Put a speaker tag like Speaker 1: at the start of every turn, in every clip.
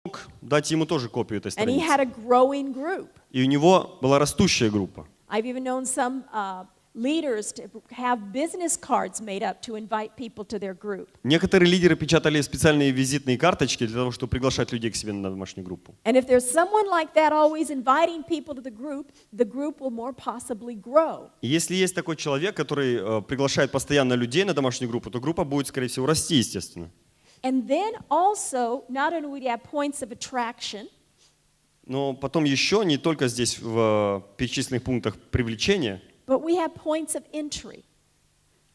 Speaker 1: мог дать ему тоже копию этой
Speaker 2: And he
Speaker 1: страницы.
Speaker 2: had a growing group.
Speaker 1: И у него была растущая группа.
Speaker 2: I've even known some leaders to have business cards made up to invite people to their group.
Speaker 1: Некоторые лидеры печатали специальные визитные карточки для того, чтобы приглашать людей к себе на домашнюю группу.
Speaker 2: And if there's someone like that always inviting people to the group will more possibly grow.
Speaker 1: И если есть такой человек, который приглашает постоянно людей на домашнюю группу, то группа будет, скорее всего, расти, естественно.
Speaker 2: And then also, not only would you have points of attraction,
Speaker 1: Но потом еще не только здесь в перечисленных пунктах привлечения,
Speaker 2: but we have points of entry.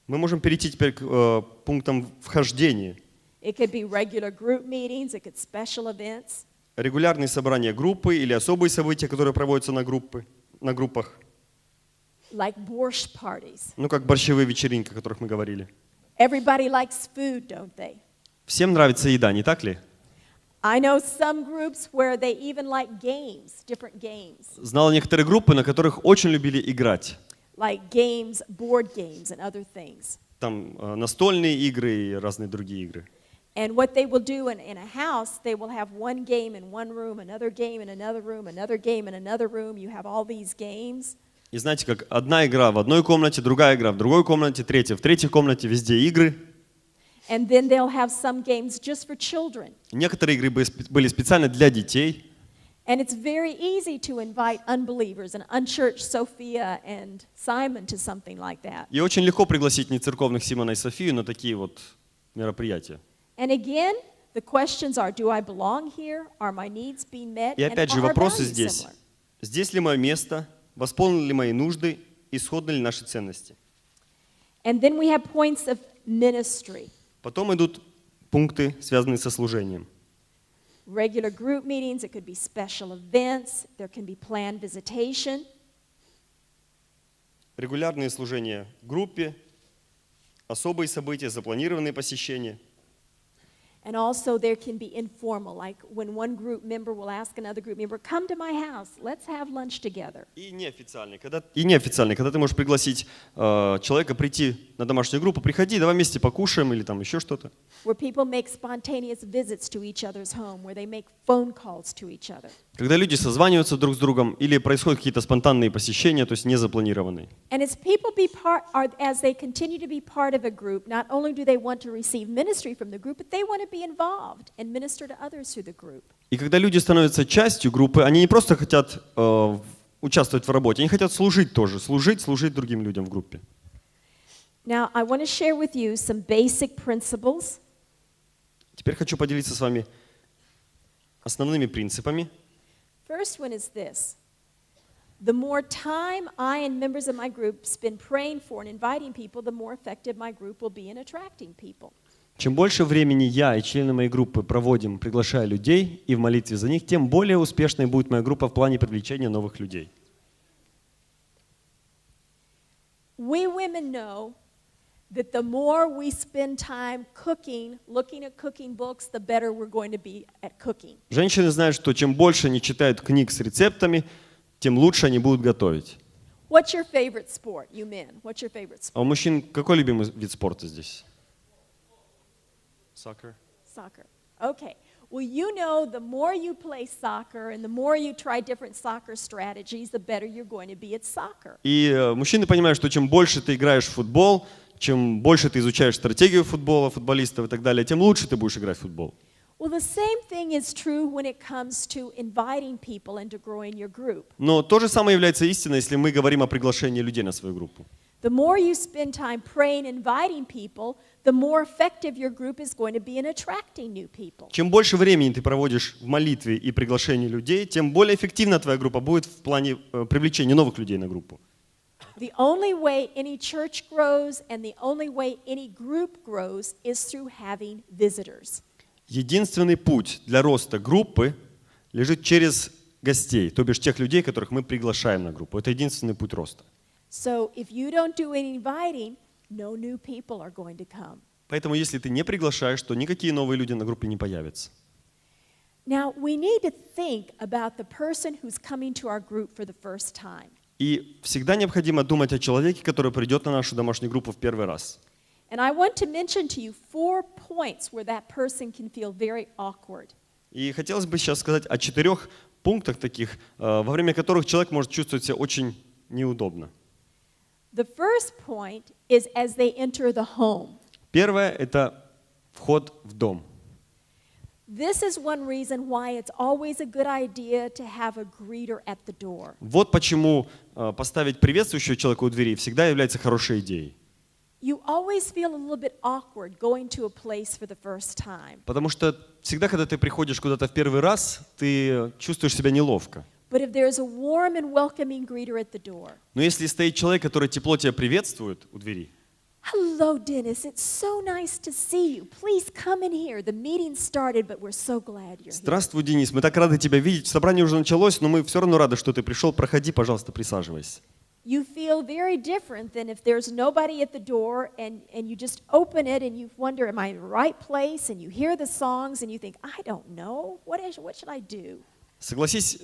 Speaker 1: мы можем перейти теперь к пунктам вхождения.
Speaker 2: It could be regular group meetings, it could be special events.
Speaker 1: Регулярные собрания группы или особые события, которые проводятся на группах.
Speaker 2: Like borscht parties.
Speaker 1: Ну, как борщевые вечеринки, о которых мы говорили.
Speaker 2: Everybody likes food, don't they?
Speaker 1: Всем нравится еда, не так ли?
Speaker 2: I know some groups where they even like games, different games.
Speaker 1: Знал некоторые группы, на которых очень любили играть.
Speaker 2: Like games, board games and other things.
Speaker 1: Там настольные игры и разные другие игры.
Speaker 2: And what they will do in a house, they will have one game in one room, another game in another room, another game in another room. You have all these games.
Speaker 1: И знаете, как одна игра в одной комнате, другая игра в другой комнате, третья в третьей комнате, везде игры.
Speaker 2: And then they'll have some games just for children.
Speaker 1: Некоторые игры были специально для детей.
Speaker 2: And it's very easy to invite unbelievers and unchurched Sophia and Simon to something like that.
Speaker 1: И очень легко пригласить нецерковных Симона и Софию на такие вот мероприятия.
Speaker 2: And again, the questions are, do I belong here? Are my needs being met?
Speaker 1: И опять же
Speaker 2: And are our
Speaker 1: вопросы
Speaker 2: values
Speaker 1: здесь.
Speaker 2: similar?
Speaker 1: Здесь ли мое место? Восполнены ли мои нужды? Исходны ли наши ценности?
Speaker 2: And then we have points of ministry.
Speaker 1: Потом идут пункты, связанные со служением.
Speaker 2: Regular group meetings, it could be special events, there can be planned visitation.
Speaker 1: Регулярные служения в группе, особые события, запланированные посещения.
Speaker 2: And also there can be informal, like when one group member will ask another group member, come to my house, let's have lunch together.
Speaker 1: И неофициальные, когда ты можешь пригласить человека прийти на домашнюю группу, приходи, давай вместе покушаем или там еще что-то.
Speaker 2: Where people make spontaneous visits to each other's home, where they make phone calls to each other.
Speaker 1: Когда люди созваниваются друг с другом или происходят какие-то спонтанные посещения, то есть незапланированные.
Speaker 2: And as they continue to be part of a group, not only do they want to receive ministry from the group, but they want to be involved and minister to others through the group.
Speaker 1: И когда люди становятся частью группы, они не просто хотят участвовать в работе, они хотят служить тоже, служить другим людям в группе.
Speaker 2: Now, I want to share with you some basic principles.
Speaker 1: Теперь хочу поделиться с вами основными принципами.
Speaker 2: First one is this. The more time I and members of my group spend praying for and inviting people, the more effective my group will be in attracting people.
Speaker 1: Чем больше времени я и члены моей группы проводим, приглашая людей и в молитве за них, тем более успешной будет моя группа в плане привлечения новых людей.
Speaker 2: We women know that the more we spend time cooking, looking at cooking books, the better we're going to be at cooking.
Speaker 1: Женщины знают, что чем больше они читают книг с рецептами, тем лучше они будут готовить.
Speaker 2: What's your favorite sport, you men? What's your favorite sport?
Speaker 1: А у мужчин какой любимый вид спорта здесь? Soccer.
Speaker 2: Soccer. Okay. Well, you know, the more you play soccer and the more you try different soccer strategies, the better you're going to be at soccer.
Speaker 1: И мужчины понимают, что чем больше ты играешь в футбол, чем больше ты изучаешь стратегию футбола, футболистов и так далее, тем лучше ты будешь играть в футбол.
Speaker 2: Well, the same thing is true when it comes to inviting people and to growing your group.
Speaker 1: Но то же самое является истиной, если мы говорим о приглашении людей на свою группу.
Speaker 2: The more you spend time praying and inviting people, the more effective your group is going to be in attracting new people.
Speaker 1: Чем больше времени ты проводишь в молитве и приглашении людей, тем более эффективна твоя группа будет в плане привлечения новых людей на группу.
Speaker 2: The only way any church grows and the only way any group grows is through having visitors.
Speaker 1: Единственный путь для роста группы лежит через гостей, то бишь тех людей, которых мы приглашаем на группу. Это единственный путь роста.
Speaker 2: So if you don't do any inviting, no new people are going to come.
Speaker 1: Поэтому если ты не приглашаешь, то никакие новые люди на группе не появятся.
Speaker 2: Now we need to think about the person who's coming to our group for the first time.
Speaker 1: И всегда необходимо думать о человеке, который придет на нашу домашнюю группу в первый раз.
Speaker 2: And I want to mention to you 4 points where that person can feel very awkward.
Speaker 1: И хотелось бы сейчас сказать о 4 пунктах таких, во время которых человек может чувствовать себя очень неудобно.
Speaker 2: The first point is as they enter the home.
Speaker 1: Первое – это вход в дом.
Speaker 2: This is one reason why it's always a good idea to have a greeter at the door.
Speaker 1: Вот почему поставить приветствующего человека у двери всегда является хорошей идеей.
Speaker 2: You always feel a little bit awkward going to a place for the first time.
Speaker 1: Потому что всегда, когда ты приходишь куда-то в первый раз, ты чувствуешь себя неловко.
Speaker 2: But if there's a warm and welcoming greeter at the door.
Speaker 1: Но если стоит человек, который тепло тебя приветствует у двери,
Speaker 2: Hello, Dennis. It's so nice to see you. Please come in here. The meeting started, but we're so glad you're here.
Speaker 1: здравствуй, Денис, мы так рады тебя видеть, собрание уже началось, но мы все равно рады, что ты пришел, проходи, пожалуйста, присаживайся.
Speaker 2: You feel very different than if there's nobody at the door and you just open it and you wonder, am I in the right place? And you hear the songs and you think, I don't know. What should I do?
Speaker 1: Согласись,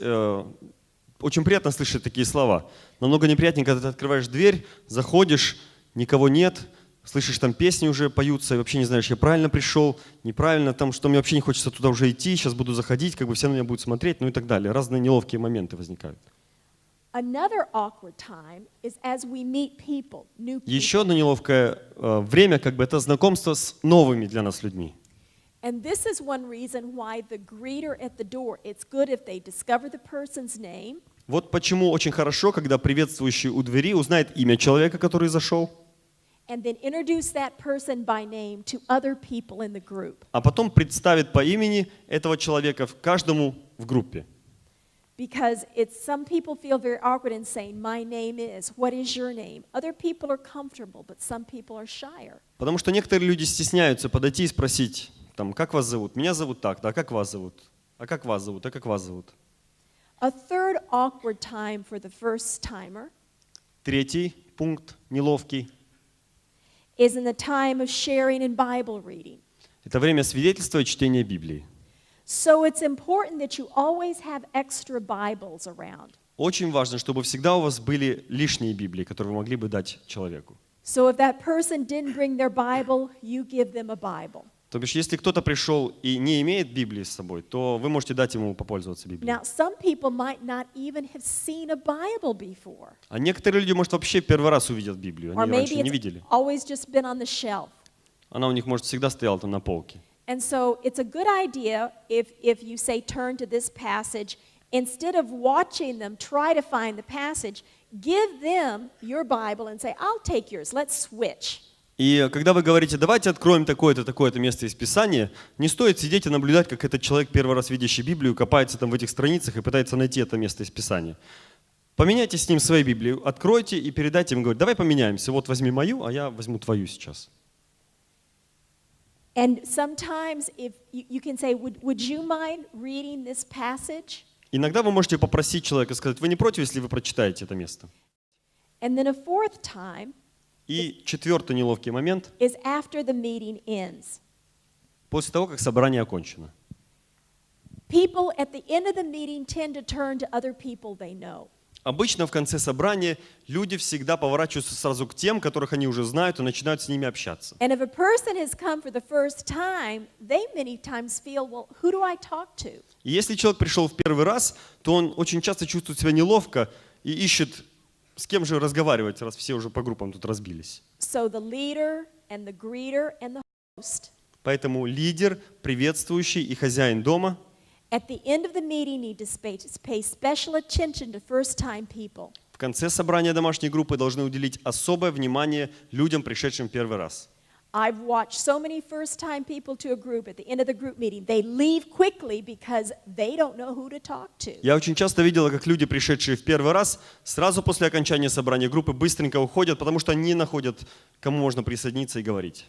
Speaker 1: очень приятно слышать такие слова. Намного неприятнее, когда ты открываешь дверь, заходишь, никого нет, слышишь, там песни уже поются, и вообще не знаешь, я правильно пришел, неправильно, там, что мне вообще не хочется туда уже идти, сейчас буду заходить, как бы все на меня будут смотреть, ну и так далее. Разные неловкие моменты возникают.
Speaker 2: Another awkward time is as we meet people, new people.
Speaker 1: Еще одно неловкое время, как бы это знакомство с новыми для нас людьми.
Speaker 2: And this is one reason why the greeter at the door, it's good if they discover the person's name.
Speaker 1: Вот почему очень хорошо, когда приветствующий у двери узнает имя человека, который зашел,
Speaker 2: And then introduce that person by name to other people in the group.
Speaker 1: а потом представит по имени этого человека каждому в группе.
Speaker 2: Because some people feel very awkward in saying, my name is, what is your name? Other people are comfortable, but some people are shyer.
Speaker 1: Потому что некоторые люди стесняются подойти и спросить, там, как вас зовут? Меня зовут так, да, а как вас зовут? А как вас зовут? А как вас зовут?
Speaker 2: A third awkward time for the first timer
Speaker 1: 3 пункт, неловкий,
Speaker 2: is in the time of sharing and Bible reading.
Speaker 1: это время свидетельства и чтения Библии.
Speaker 2: So it's important that you always have extra Bibles around.
Speaker 1: Очень важно, чтобы всегда у вас были лишние Библии, которые вы могли бы дать человеку.
Speaker 2: So if that person didn't bring their Bible, you give them a Bible.
Speaker 1: То бишь, если кто-то пришел и не имеет Библии с собой, то вы можете дать ему попользоваться Библией.
Speaker 2: Now, some people might not even have seen a Bible before.
Speaker 1: А некоторые люди, может, вообще первый раз увидят Библию,
Speaker 2: Or
Speaker 1: они раньше
Speaker 2: maybe
Speaker 1: не
Speaker 2: it's
Speaker 1: видели.
Speaker 2: always just been on the shelf.
Speaker 1: Она у них, может, всегда стояла там на полке.
Speaker 2: And so it's a good idea if you say turn to this passage, instead of watching them try to find the passage, give them your Bible and say, I'll take yours, let's switch.
Speaker 1: И когда вы говорите, давайте откроем такое-то, такое-то место из Писания, не стоит сидеть и наблюдать, как этот человек, первый раз видящий Библию, копается там в этих страницах и пытается найти это место из Писания. Поменяйте с ним свою Библию, откройте и передайте ему, говорить, давай поменяемся, вот возьми мою, а я возьму твою сейчас.
Speaker 2: And sometimes if you can say, would you mind reading this passage?
Speaker 1: Иногда вы можете попросить человека, сказать, вы не против, если вы прочитаете это место?
Speaker 2: And then a fourth time
Speaker 1: И 4-й неловкий момент,
Speaker 2: is after the meeting ends.
Speaker 1: после того, как собрание окончено.
Speaker 2: People at the end of the meeting tend to turn to other people they know.
Speaker 1: Обычно в конце собрания люди всегда поворачиваются сразу к тем, которых они уже знают, и начинают с ними общаться.
Speaker 2: And if a person has come for the first time, they many times feel, well, who do I talk to?
Speaker 1: И если человек пришел в первый раз, то он очень часто чувствует себя неловко и ищет, с кем же разговаривать, раз все уже по группам тут разбились.
Speaker 2: So the leader and the greeter and the host
Speaker 1: Поэтому лидер, приветствующий и хозяин дома
Speaker 2: at the end of the meeting need to pay special attention to first-time people.
Speaker 1: в конце собрания домашней группы должны уделить особое внимание людям, пришедшим первый раз.
Speaker 2: I've watched so many first-time people to a group at the end of the group meeting. They leave quickly because they don't know who to talk to.
Speaker 1: Я очень часто видела, как люди, пришедшие в первый раз, сразу после окончания собрания группы быстренько уходят, потому что они не находят, кому можно присоединиться и говорить.